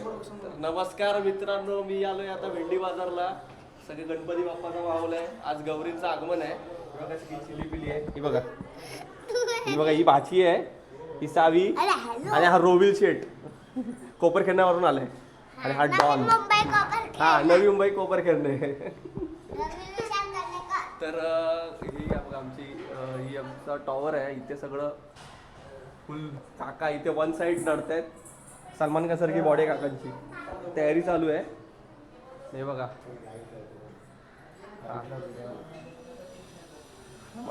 नमस्कार मित्रांनो, मी आलोय आता भेंडी बाजारला. सगळे गणपती बाप्पाचा माहोल आहे. आज गौरींचं आगमन आहे. बघा सगळी चिलीपिली आहे. ही बघा, ही बघा, ही भाची आहे, ही सावी आणि हा रोविल शेठ कोपरखेरण्यावरून आलाय. आणि हा डॉन, हा नवी मुंबई कोपरखेरणे. तर ही बघा आमची ही आमचा टॉवर आहे. इथे सगळं फुल काका इथे वन साईड नडतायत. सलमान खान सारखी बॉडी काकांची तयारी चालू आहे. हे बघा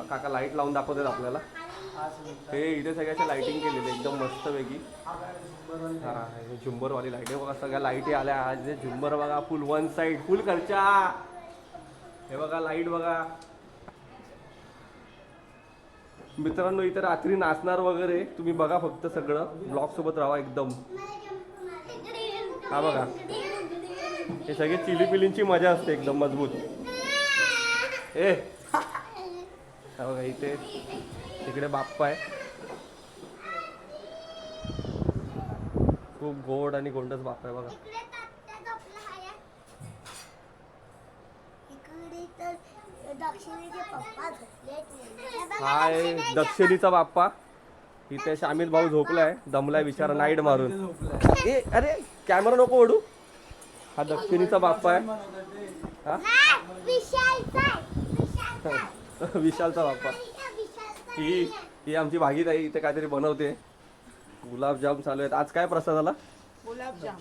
काका लाईट लावून दाखवतात आपल्याला. हे इथे सगळ्याच्या लाईटिंग केलेली एकदम मस्त पैकी. हा झुंबरवाली लाईट आहे बघा, सगळ्या लाईटी आल्या आज. झुंबर बघा फुल वन साईड फुल खर्चा. हे बघा लाईट बघा मित्रांनो. इथे रात्री नाचणार वगैरे तुम्ही बघा, फक्त सगळं ब्लॉग सोबत राहा एकदम. हा बघा हे सगळे चिलीपिलींची मजा असते एकदम मजबूत. ए हा बघा इथे तिकडे बाप्पा आहे. खूप गोड आणि गोंडस बाप्पा आहे बघा. हा दक्षिणीचा बाप्पा. इथे शामिल भाऊ झोपलाय, दमलाय बिचारा नाईट मारून. ए अरे कॅमेरा नको ओढू. हा दक्षिणीचा बाप्पा आहे. हा विशालचा बाप्पा. ही आमची भागीताई इथे काहीतरी बनवते. गुलाबजाम चालू आहेत. आज काय प्रसाद आला? गुलाबजाम.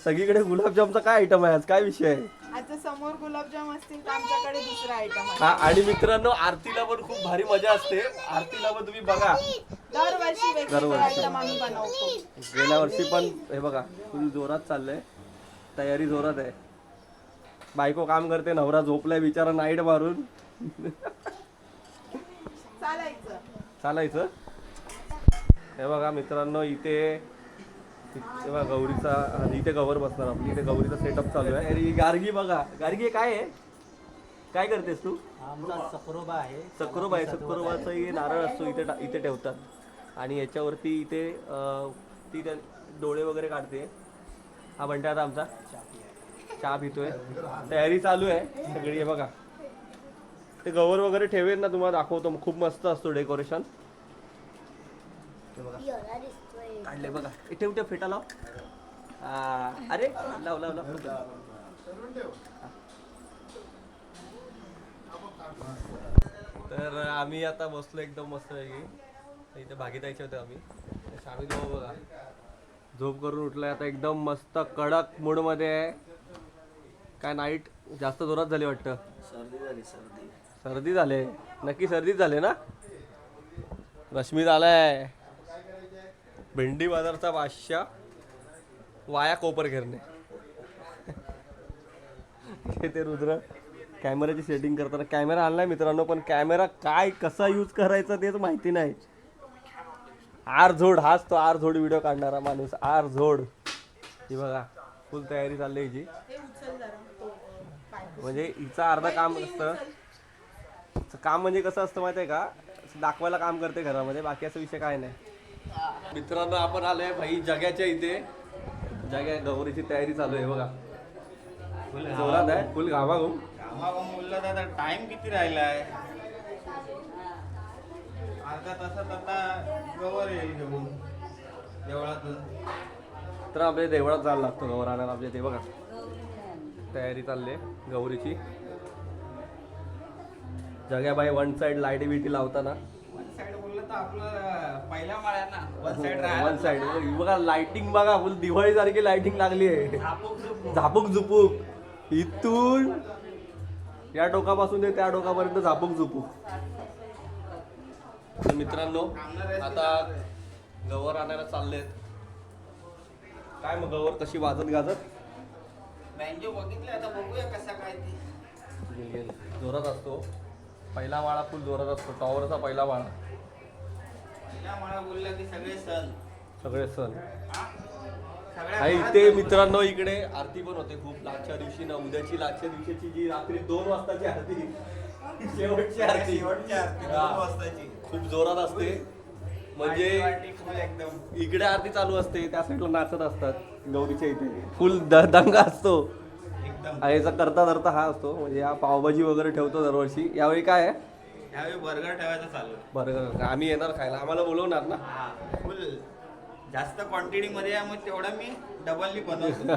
सगळीकडे गुलाबजामचा काय आयटम आहे आज? काय विषय आहे? आता समोर गुलाबजाम असतील तर आमच्याकडे दुसरा आयटम आहे. हा आणि मित्रांनो आरतीला पण खूप भारी मजा असते. आरतीला पण तुम्ही बघा दरवर्षी वेगवेगळे आयटम आम्ही बनवतो. गेल्या वर्षी पण हे बघा फुल जोरात चाललंय, तयारी जोरात आहे. बायको काम करते, नवरा झोपलाय बिचारा नाईट मारून. चालायचं. हे बघा मित्रांनो इथे बघा गौरीचा, इथे गवर बसणार आपली. इथे गौरीचा सेटअप चालू आहे. अरे गार्गी बघा, गार्गी काय आहे? काय करतेस तू? सक्रोबा आहे. सक्रोबा आहे. सक्रोबाचा नारळ असतो इथे ठेवतात. आणि याच्यावरती इथे ती डोळे वगैरे काढते. हा बंटा आता आमचा चहा पितोय. तयारी चालू आहे सगळी. आहे बघा ते गवर वगैरे ठेवेल ना, तुम्हाला दाखवतो. खूप मस्त असतो डेकोरेशन. काढले बघा. ठेव फेटा लाव. अरे लाव लाव लाव. तर आम्ही आता बसलो एकदम मस्त पैकी. इथे भागीतायचे होते आम्ही. शामिल भाऊ बघा झोप करून उठलाय आता, एकदम मस्त कडक मूड मध्ये आहे. काय नाईट जास्त जोरात झाली वाटतं. सर्दी झाले. नक्की सर्दीच झाले ना. रश्मी झालाय. भेंडी बाजारचा बादशाह वाया कोपरखेरणे. ते रुद्र कॅमेराची सेटिंग करताना. कॅमेरा आणलाय मित्रांनो, पण कॅमेरा काय कसा यूज करायचा तेच माहिती नाही. आर झोड हाच तो आर झोड व्हिडिओ काढणारा माणूस. आर झोड. ही बघा फुल तयारी चालली हिची. म्हणजे हिचा अर्धा काम असतं. काम म्हणजे कसं असतं माहिती आहे का, दाखवायला काम करते घरामध्ये, बाकी असं विषय काय नाही. मित्रांनो आपण आलोय भाई जग्याच्या इथे. जग्या गौरीची तयारी चालू आहे बघा. फुल जोरात आहे. फुल घामाघूम. बोलला दादा टाइम किती राहिलाय? अर्धा तासात आता गवर येईल घेऊन देवळातून. तर आपल्या देवळात जायला लागतो गवर आणायला. आपल्या ते बघा तयारी चालली आहे गौरीची. जग्याबाई वन साइड लाईटी बिटी लावताना. वन साइड बघा लाइटिंग बघा फुल दिवाळी सारखी लाइटिंग लागली आहे. झापूक झुपूक इथून या टोकापासून ते त्या टोकापर्यंत झापूक झुपूक. मित्रांनो आता गवर आणायला चाललेत. काय मग गवर कशी वाजत गाजत बँजो बघितलं आता, बघूया कसा काय ते. जोरात असतो. पहिला माळा फुल जोरात असतो. टॉवरचा पहिला माळा. मला बोलला की सगळे सण. इथे मित्रांनो इकडे आरती पण होते खूप. लाटच्या दिवशी ना, उद्याची लाटच्या दिवशीची जी रात्री 2 वाजताची आरती, शेवटची आरती 2 वाजताची खूप जोरात असते. म्हणजे पार्टी फुल एकदम. इकडे आरती चालू असते, त्या साईडला नाचत असतात गौरीच्या इथे. फुल दंगा असतो. एकदम. आणि याचा करता धरता हा असतो. म्हणजे हा पावभाजी वगैरे ठेवतो दरवर्षी. यावेळी काय आहे? यावेळी बर्गर ठेवायचं चालू आहे. बर्गर. आम्ही येणार खायला, आम्हाला बोलवणार ना? हा फुल जास्त क्वांटिटी मध्ये आहे, मग तेवढं मी डबलनी बनवतो.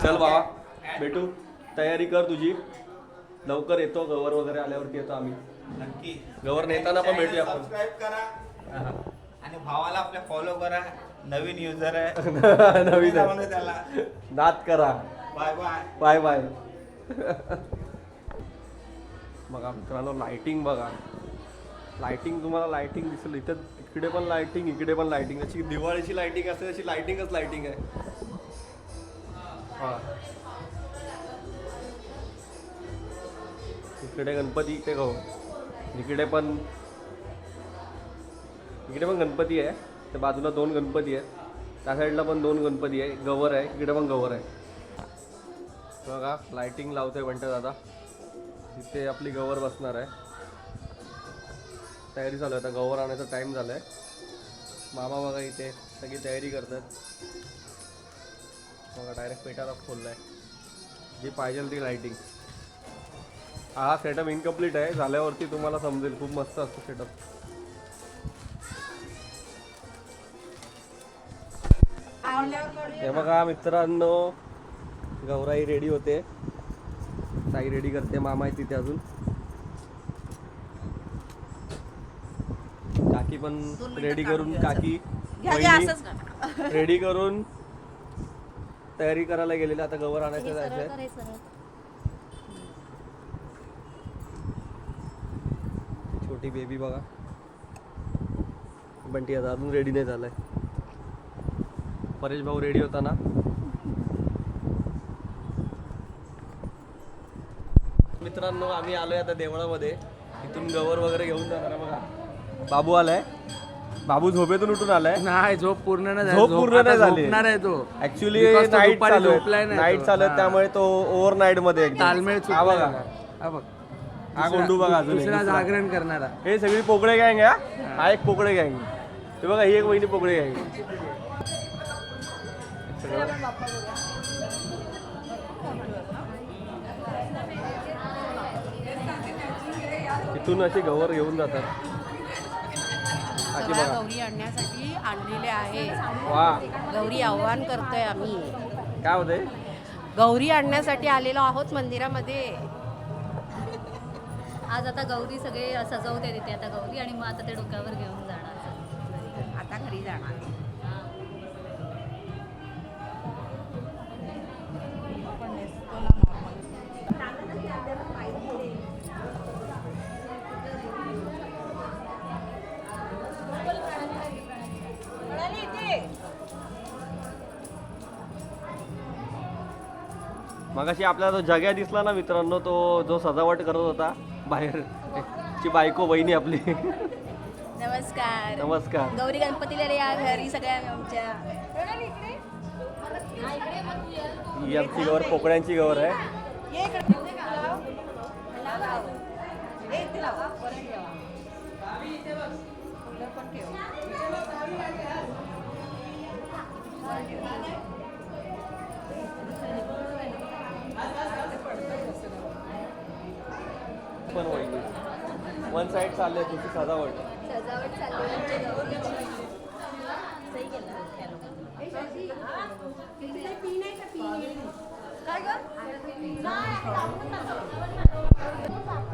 चल बाबा भेटू. तयारी कर तुझी. लवकर येतो, गवर वगैरे आल्यावरती येतो आम्ही. नक्की. गवर नेताना पण भेटूया आपण. सबस्क्राईब करा आणि भावाला आपल्या फॉलो करा. नवीन युजर आहे. नवीन काय म्हणू त्याला. नाद करा. Bye bye. Bye bye. बघा मित्रांनो, लाइटिंग बघा. लाइटिंग तुम्हाला लाइटिंग दिसेल इथं. इकडे पण लाइटिंग, इकडे पण लाइटिंग. अशी दिवाळीची लाइटिंग असते तशी लाइटिंगच लाइटिंग आहे. हा इकडे गणपती, इथे गो. इकडे पण गणपती आहे. त्या बाजूला 2 गणपती आहेत. त्या साईडला पण 2 गणपती आहे. गवर आहे, इकडे पण गवर आहे. बघा लाइटिंग लावतोय म्हणतात दादा. इथे आपली गवर बसणार आहे. तयारी चालू आहे. आता गवर आणायचा टाइम झाला आहे. मामा बघा इथे सगळी तयारी करतात. बघा डायरेक्ट पेटारा खोलला आहे. जी पाहिजे ती लाइटिंग. हा सेटअप इनकम्प्लीट आहे. झाल्यावरती तुम्हाला समजेल. खूप मस्त असतो सेटअप. हे बघा मित्रांनो, गौराई रेडी होते. ताई रेडी करते. मामा आहे तिथे अजून. काकी पण रेडी करून, काकी वहिनी रेडी करून तयारी करायला गेलेली. आता गवर आणायचं जायचंय. छोटी बेबी बघा. बंटी आता अजून रेडी नाही झालाय. परेश भाऊ रेडी होता ना. मित्रांनो आम्ही आलोय आता देवळामध्ये. इथून गवर वगैरे घेऊन जाणार आहे. बघा बाबू आलाय. बाबू झोपेतून उठून आलाय. नाही झोप पूर्ण नाही झोप पूर्ण नाही झाली. आहे तो ऍक्च्युली Because तो नाईट दुपारी चालू झोपलाय आहे. नाही नाईट तो. चालू आहे हा. त्यामुळे तो ओव्हर नाईट मध्ये एकदम. तालमेळ हा बघा. हा बघ हा गोंडू बघा अजून एक दुसरा दुसरा. जागरण करणारा. हे सगळी पोकळे गँग आहे. हा एक पोकळे गँग. ते बघा ही एक वहिनी पोकळे गँग. इथून अशी गवर घेऊन जातात. अशी सगळ्या बघा. गौरी आणण्यासाठी आणलेले आहे. वा गौरी आव्हान करतोय आम्ही. काय होते. गौरी आणण्यासाठी आलेलो आहोत मंदिरामध्ये. आज आता गौरी सगळे सजवते तिथे आता गौरी आणि मग आता ते डोक्यावर घेऊन जाणार. आता घरी जाणार. मगाशी आपल्याला तो जग्या दिसला ना मित्रांनो, तो जो सजावट करत होता बाहेर, ची बायको बहिणी आपली. नमस्कार. नमस्कार. गौरी गणपतीला या घरी सगळ्या आमच्या. ही आमची गवर पोकळ्यांची गवर आहे. पण वहिनी वन साइड चाललंय तुझी सजावट. सजावट चालली आमच्या गौरीची. सही केलं त्या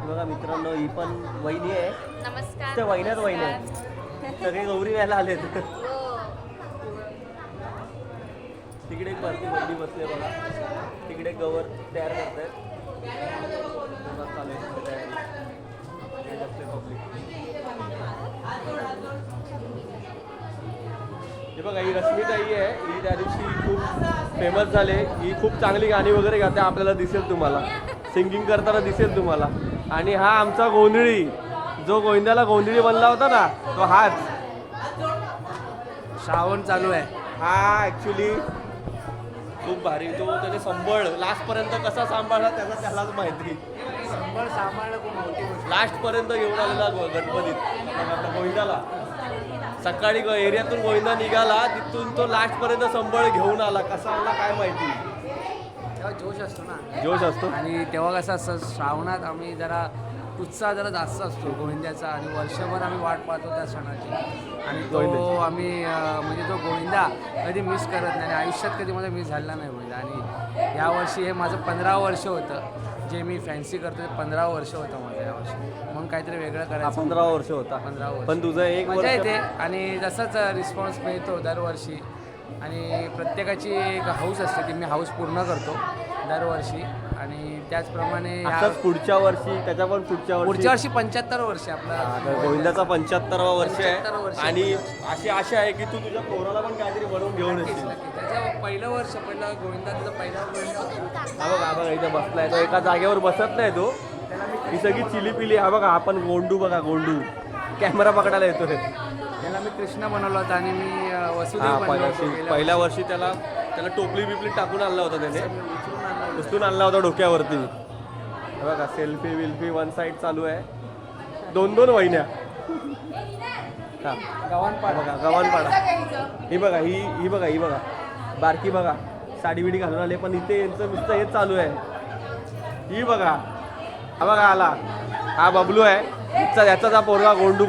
बघा मित्रांनो, ही पण वहिनी आहे. नमस्कार. त्या वहिन्यात वहिनी आहे. सगळे गौरी व्हायला आलेत. तिकडे एक वरती वहिनी बसले बघा. तिकडे गवर तयार करतायत. चालू आहे तयारी. पब्लिक हे बघा, ही रश्मिताई आहे. ही त्या दिवशी खूप फेमस झाले. ही खूप चांगली गाणी वगैरे गाते. आपल्याला दिसेल तुम्हाला सिंगिंग करताना दिसेल तुम्हाला. आणि हा आमचा गोंधळी, जो गोविंदाला गोंधळी बनला होता ना, तो हाच. श्रावण चालू आहे. हा ॲक्च्युली खूप भारी. तो त्याने सांभाळ लास्टपर्यंत कसा सांभाळला त्यालाच माहिती. संभाळ सांभाळणं खूप मोठी गोष्ट. लास्ट पर्यंत घेऊन आलेला गणपतीत आता गोविंदाला. सकाळी एरियातून गोविंदा निघाला, तिथून तो लास्ट पर्यंत संभाळ घेऊन आला. कसा आला काय माहिती. तेव्हा जोश असतो ना. जोश असतो. आणि तेव्हा कसं असतं श्रावणात आम्ही जरा उत्साह जरा जास्त असतो गोविंद्याचा आणि वर्षभर आम्ही वाट पाहतो त्या सणाची. आणि तो गोविंद्याची. आम्ही म्हणजे तो गोविंदा कधी मिस करत नाही आणि आयुष्यात कधी माझा मिस झाला नाही गोविंदा. आणि यावर्षी हे माझं 15 वर्ष होतं जे मी फॅन्सी करतो ते 15 वर्ष होतं माझं यावर्षी. म्हणून काहीतरी वेगळं करायचं. 15 वर्ष होता. 15 वर्ष. पण तुझं एक मजा वर्ष येते आणि जसंच रिस्पॉन्स मिळतो दरवर्षी. आणि प्रत्येकाची एक हाऊस असते की मी हाऊस पूर्ण करतो दरवर्षी. आणि त्याचप्रमाणे असंच पुढच्या वर्षी, त्याच्या पण पुढच्या पुढच्या वर्षी 75 वर्ष आपला गोविंदाचा 75वा वर्ष 75 वर्ष. आहे. आणि अशी आशा आहे की तू तुझ्या पोराला पण काहीतरी बनवून घेऊन येशील. त्याचं पहिलं वर्ष गोविंदा त्याचं पहिलं वर्ष. हा बघा इथं बसलाय तो, एका जागेवर बसत नाही तो. ही सगळी चिली पिली. हा बघा आपण गोंडू बघा, गोंडू कॅमेरा पकडायला येतो. त्याला मी कृष्ण बनवला होता आणि मी वसुदेव हा बनवला होता. पहिल्या वर्षी त्याला टोपली बिपली टाकून आणला होता त्याने. उचलून आणला होता डोक्यावरती. हे बघा सेल्फी विल्फी वन साईड चालू आहे. 2-2 वहिन्या. हा गव्हाणपाडा. बघा गव्हाणपाडा. ही बघा ही बघा बारकी बघा साडी बिडी घालून आले. पण इथे यांचं नुसतं हेच चालू आहे. ही बघा हा बघा आला. हा बबलू आहे याचा पोरगा गोंडू.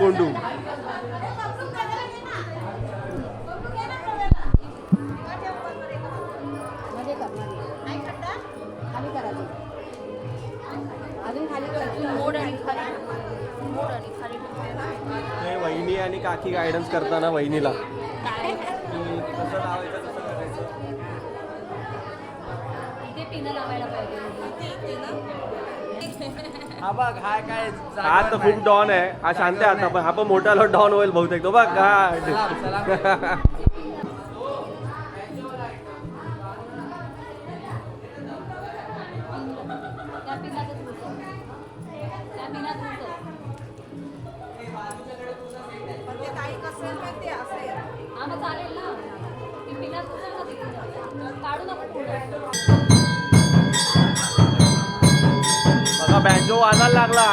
ते वहिनी आणि काकी गायडन्स करताना वहिनीला की कसं लावायचं कसं करायचं. इथे पिनं लावायला पाहिजे. हा बघ हा काय हा तर खूप डॉन आहे. हा शांत आहे आता, पण हा पण मोठा डॉन होईल बहुतेक तो बघ. हा त्या पिनातच घुसव. त्या पिनात घुसव. पण ते काही कसं पण ते असेल. हा मग चालेल ना. ती पिनात घुसव ना तिथे. काढू नको पुढे. बघा बँजो वाजायला लागला.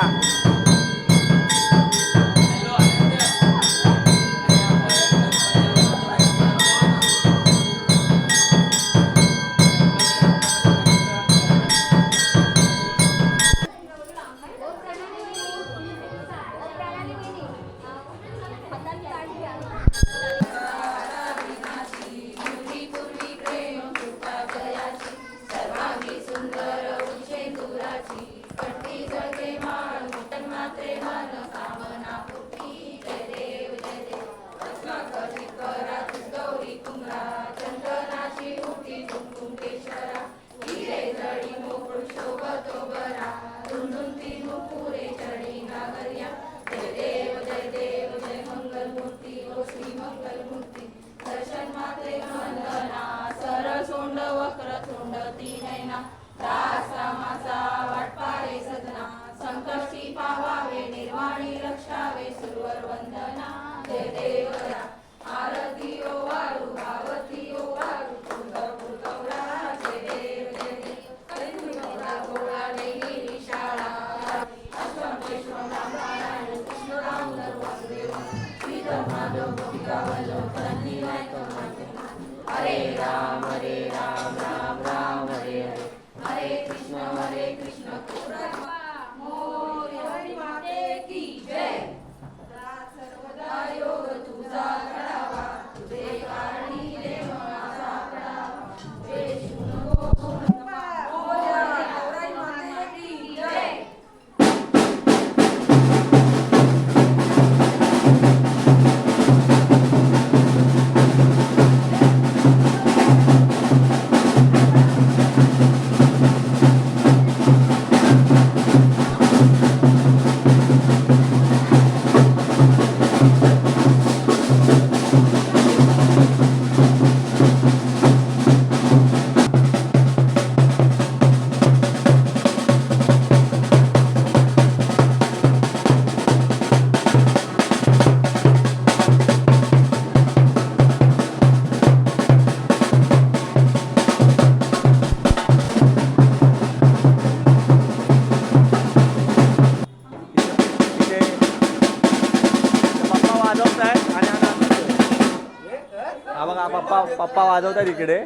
वाजवतात इकडे.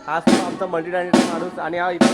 हा असतो आमचा मल्टी टॅलेंटेड माणूस आणि हा इथे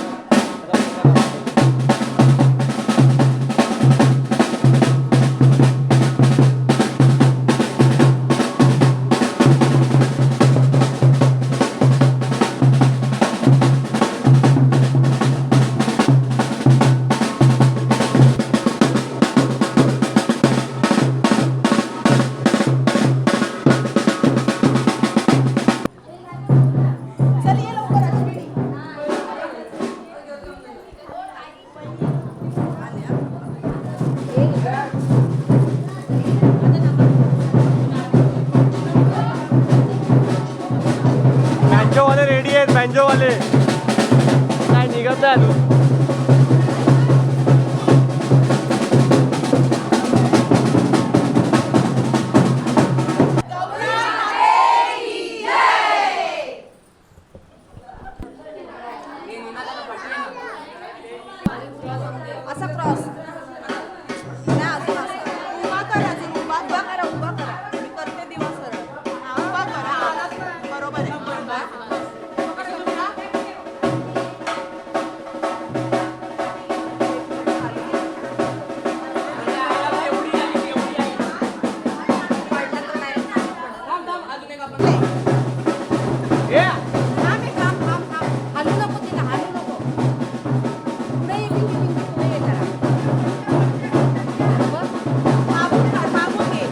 बँजोवाले रेडी आहेत. बँजोवाले काय निघत आहे अजून. असा क्रॉस नाही अजून असा उभा करा अजून उभा करा मी करते दिवस सरळ उभा करा बरोबर आहे हलू नको तिला, हलू नको. पुढे ये, पुढे ये जरा. बघ. मागून घे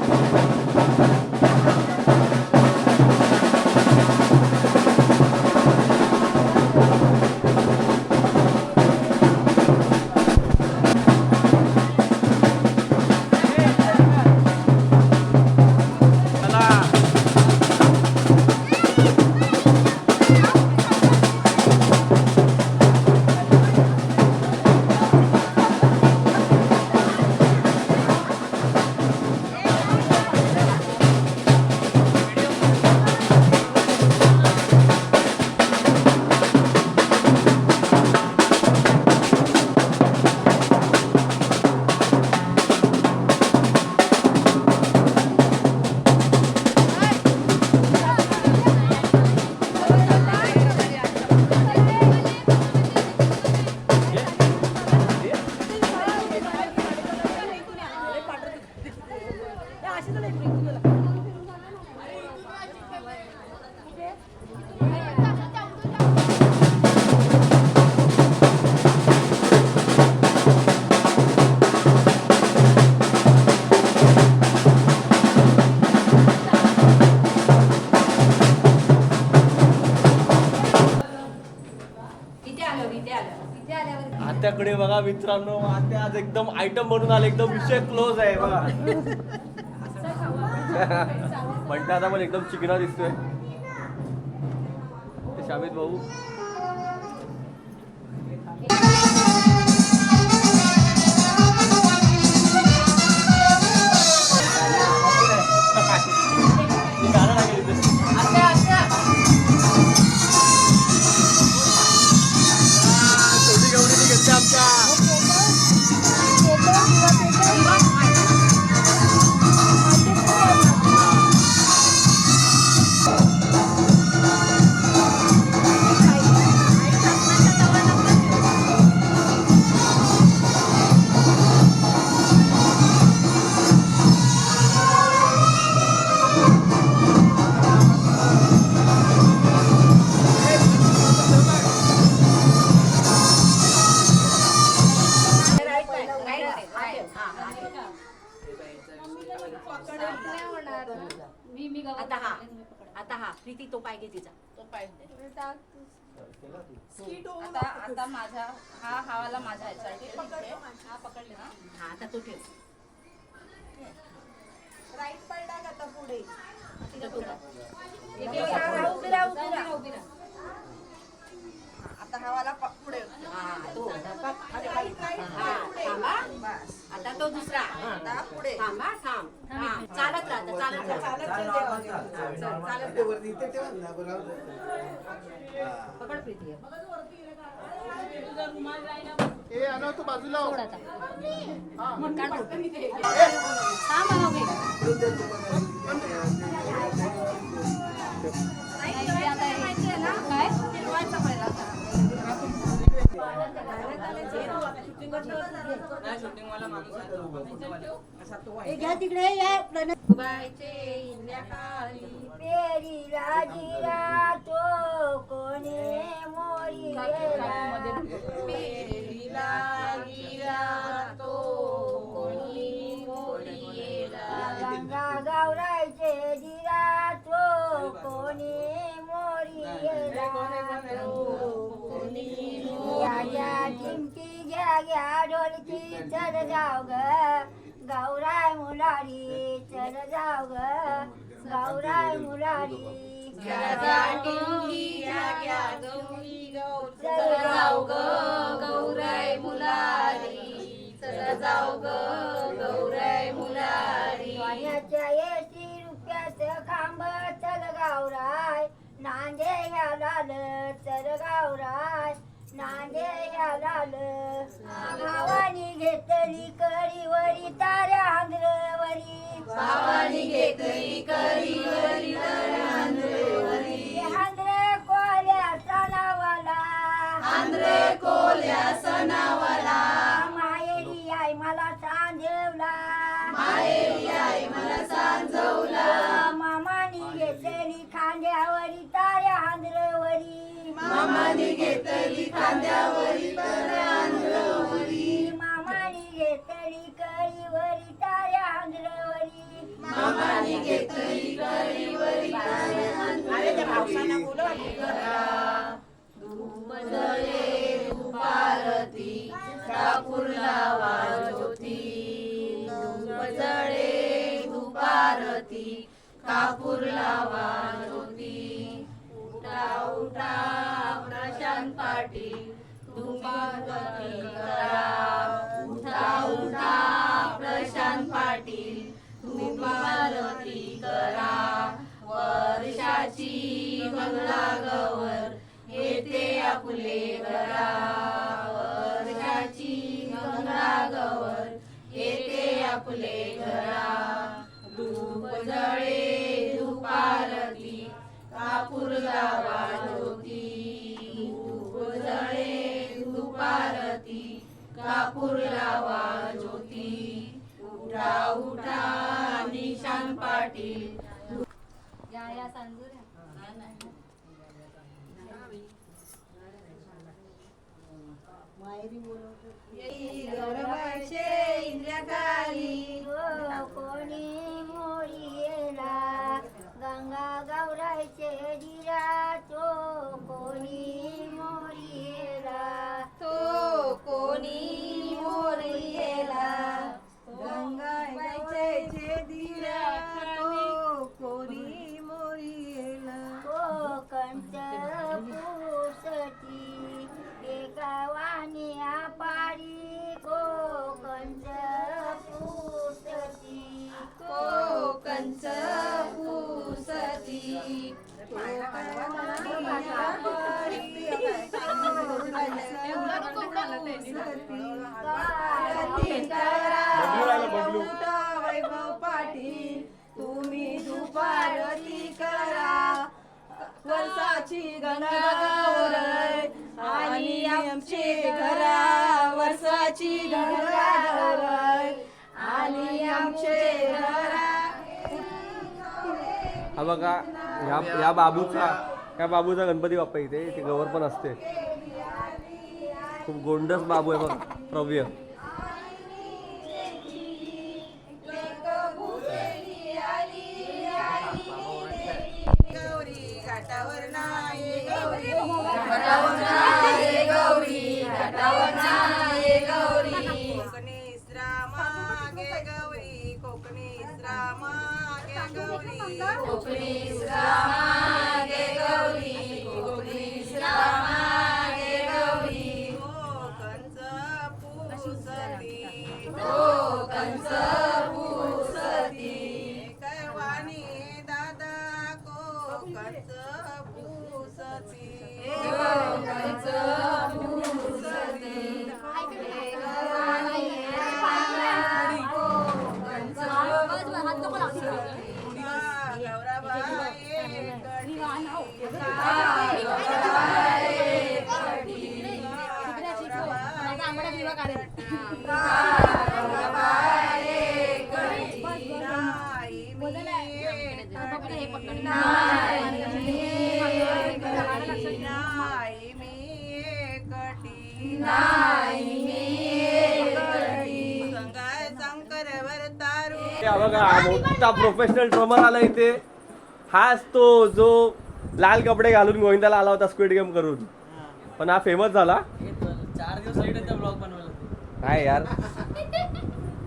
आत्याकडे बघा मित्रांनो. आत्या आज एकदम आयटम बनून आले. एकदम विषय क्लोज आहे बघा. म्हणता आता पण एकदम चिकना दिसतोय. शामित भाऊ आता हा प्रीती तो पाय घे तिचा. तो पाहिजे आता माझा हा वाला माझा ह्याच्यावर हा पकडले ना हा आता तो ठेव. राईट पडला का आता पुढे आता हा वाला पुढे आता तो दुसरा आता पुढे थांबा थांब चालत राहता पकड प्रीती बाजूला सोड आता. काढ फोटो. थांब नाही, आता हे हे घ्या तिकडे या प्रणय पेरीला जिरा तो कोणी मोरी पेरीला जिरा तो कोणी मोरी गंगा गौराईचे जिरा तो कोणी मोरी घ्या चिमटी घ्या ढोलकी चढ जाव ग गौराय मुलारी चढ जाव ग गौराय मुलारी चढ जाव ग गौराय मुलारी चढ जाव ग गौराय मुलारी पाण्याच्या 80 रुपयाचं खांब चल गावराय नांदे या लाल चल गावराय नांदे या लाल भावानी घेतली करीवरी ताऱ्या आंध्रवरी भावानी घेतली करीवरी ताऱ्या आंध्रवरी आंध्रे कोल्या सणावाला आंध्रे कोल्या सणावाला माहेरी आई मला सांजवला माहेरी आई मला सांजवला मामानी घेतली खांद्यावरी ताऱ्या आंध्रवरी मामानी घेतली खांद्यावरी ताऱ्या आंध्रवरी मामानी घेतली करीवरी ताऱ्या आंध्रवरी मामानी घेतली करीवरी ताऱ्या आंध्रवरी धूप जळे धूपारती ठाकूर लावा ज्योती धूप जळे धूपारती ठाकूर लावा ज्योती उठा उठा प्रशांत पाटील धूपारती करा उठा उठा प्रशांत पाटील धूपारती करा वर्षाची गंगागवर येते आपले घरा वर्षाची गंगागवर येते आपले घरा धूप जळे धूपारती कापूर लावा ज्योती धूप जळे धूपारती कापूर लावा ज्योती उठा उठा निशांत पाटील या सांजूर इंद्रकाली कोणी मोरीला गंगा गौराईचे जिरा तो कोणी मोरीला तो कोणी मोरीला गंगा गौराईचे जिरा तो कोणी मोरीला कोकणच पुसती एका वाण्या पारी कोकणच पुसती कोकणच पुसती वैभव पाटील तुम्ही दुपारती करा वर्षाची गंगावर आणि आमचे घरा वर्षाची गंगावर आणि आमचे घरा हा बघा या बाबूचा गणपती बाप्पा इथे ते गवर पण असते खूप गोंडस बाबू आहे बघा प्रव्य गौरी घाटावर नाही गौरी घाटावर नाही गौरी घाटावर नाही गौरी कोकणी श्रामागे गौरी कोकणी श्रामागे गौरी कोकणी श्रामागे गौरी कोकणी श्रामागे गौरी कोकणच नाही मी एकटी नाही मी संगाय शंकरवर तारू हा बघा हा मोठा प्रोफेशनल ड्रमर आला इथे. हाच तो जो लाल कपडे घालून गोविंदाला आला होता स्क्विड गेम करून, पण हा फेमस झाला. 4 दिवस लेट त्या ब्लॉग बनवला. काय यार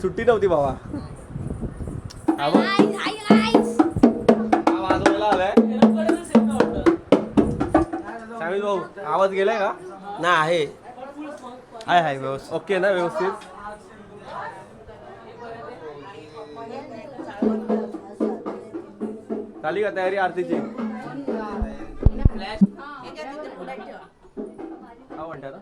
सुट्टी नव्हती भावा. हा बघ हा वाजवायला आलाय. सामिल भाऊ आवाज गेलाय का? ना आहे आहे व्यवस्थित. ओके ना व्यवस्थित. झाली का तयारी आरतीची? हा म्हणता ना.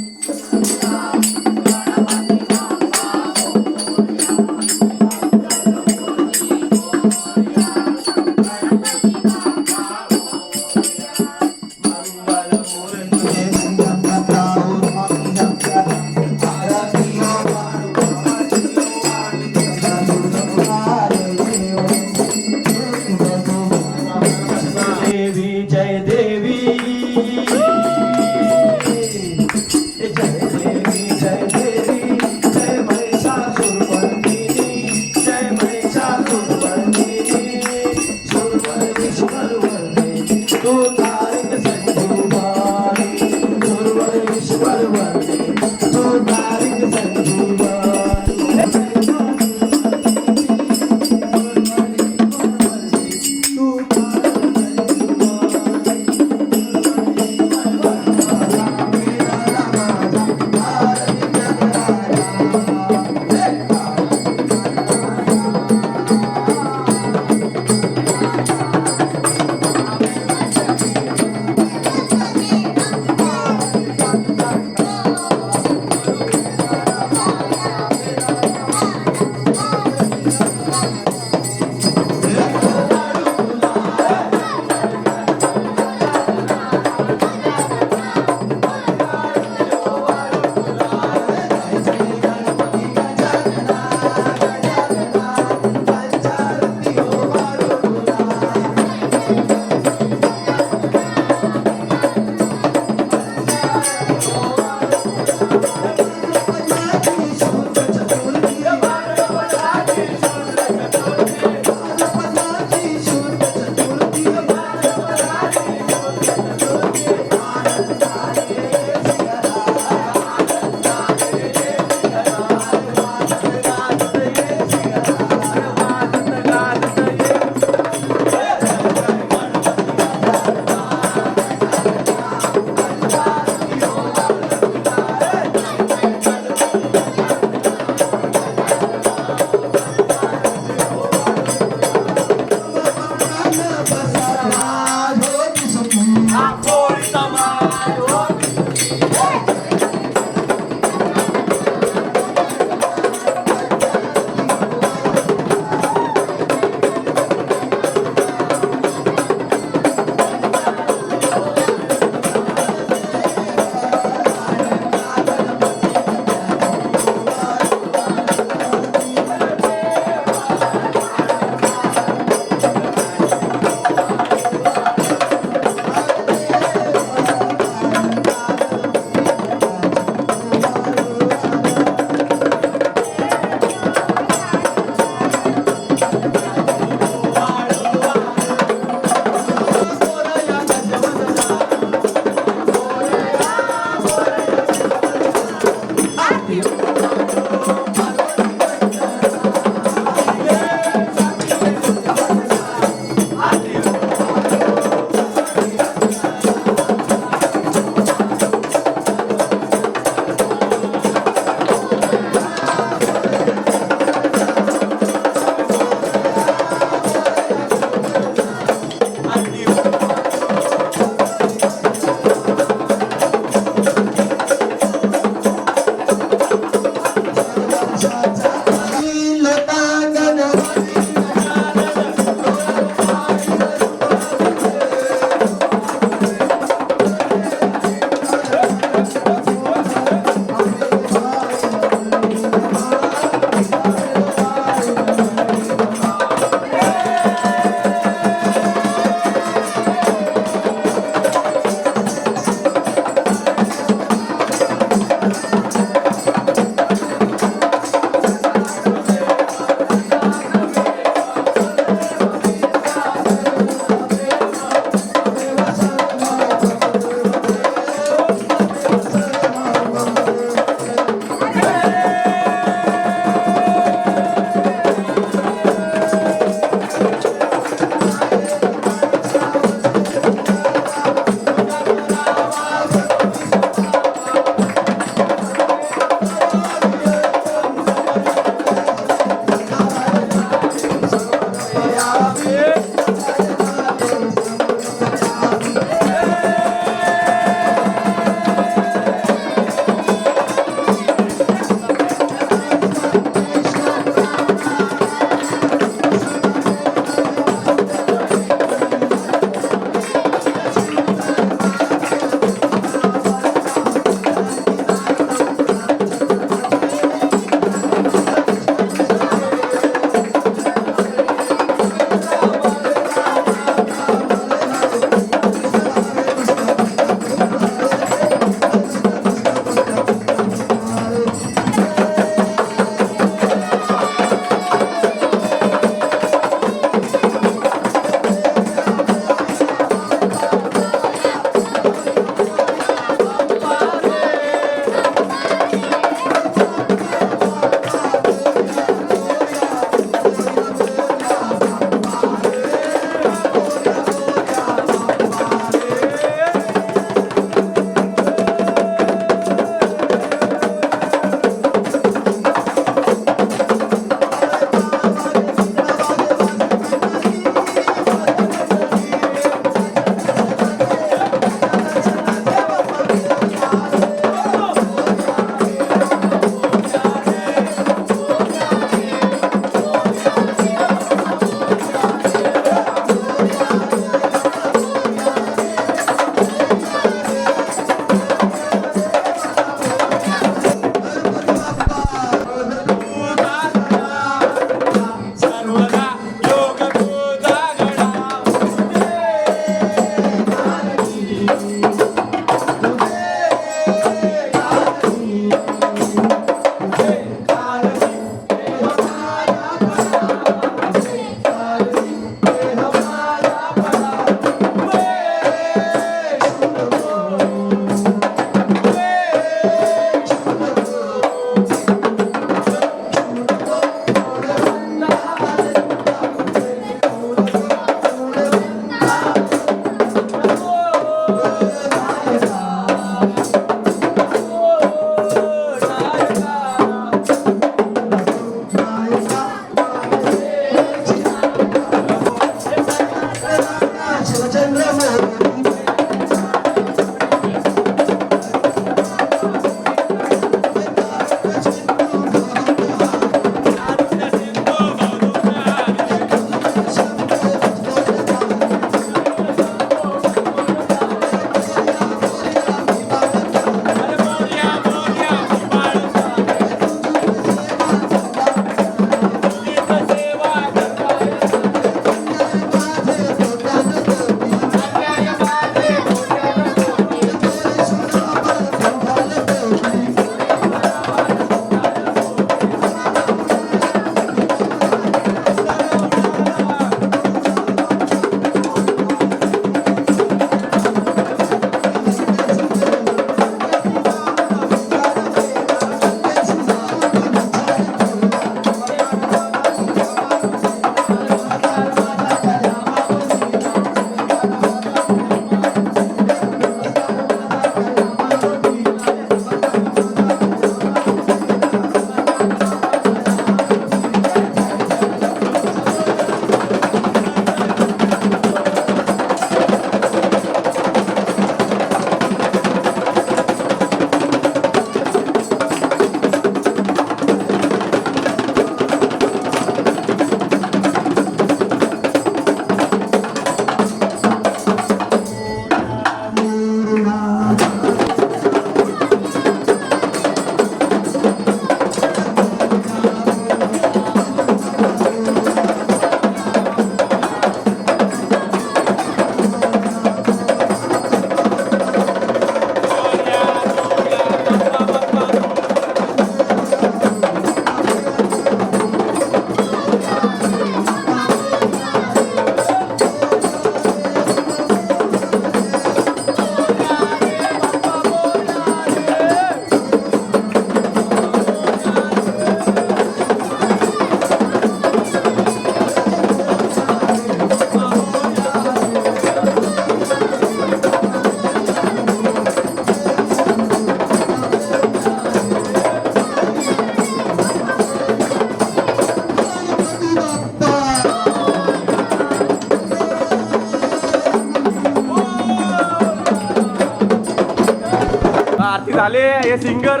आरती झाले. हे सिंगर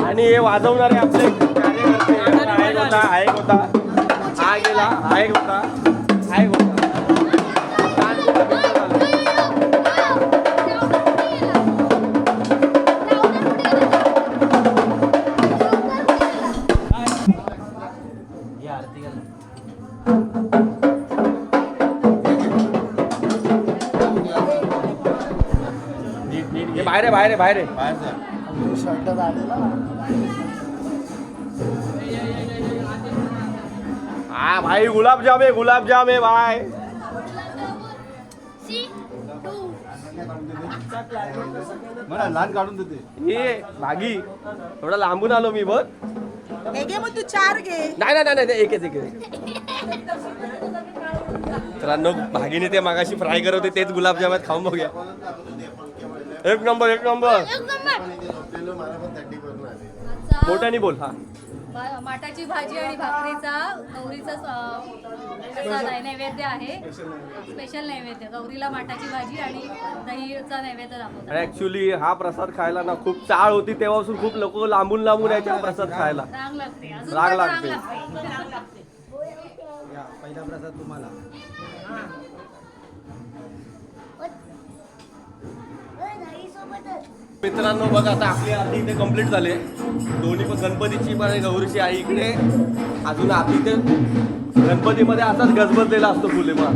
आणि हे वाजवणारे आपले कार्यकर्ते. हा एक होता, हा एक होता, हा गेला, हा एक होता, हा एक होता. छान कुठं झालं. हे बाहेर आहे, बाहेर आहे, बाहेर आहे. बाहेर जा. हा भाई गुलाबजाम आहे, गुलाबजाम आहे भाई. म्हणा लहान काढून देते. हे भागी थोडा लांबून आलो मी बघ. हे घे मग तू 4 घे. नाही नाही नाही नाही, एकच एकच. मित्रांनो भागीने ते मागाशी फ्राय करत होते तेच गुलाबजाम आहेत, खाऊन बघूया. एक नंबर, एक नंबर. मोठ्याने बोल. हा माठाची भाजी आणि भाकरीचा गौरीचा प्रसाद आहे, नैवेद्य आहे. स्पेशल नैवेद्य गौरीला माठाची भाजी आणि दहीचा नैवेद्य दाखवतात. ऍक्च्युली हा प्रसाद खायला ना खूप चाळ होती, तेव्हापासून खूप लोक लांबून लांबून यायचे हा प्रसाद खायला. रांग लागते, अजून रांग पण लागते. रांग लागते. पहिला प्रसाद तुम्हाला. मित्रांनो बघा आता आपली आरती इथे कम्प्लीट झाले. दोन्ही पण गणपतीची पण आणि गौरीची आई इकडे. अजून आरती इथे गणपतीमध्ये असाच गजबजलेला असतो फुलेमा.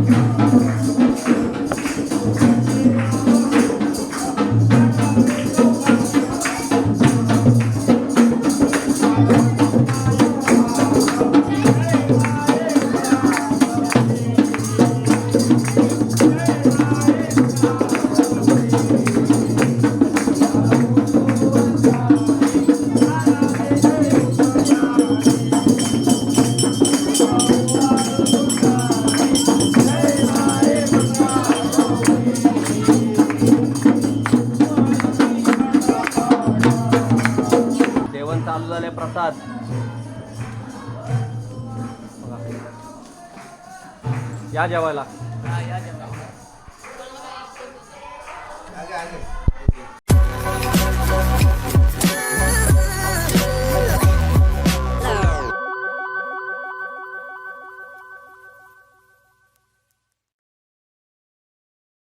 जेवण चालू झाले. प्रसाद या जेवायला.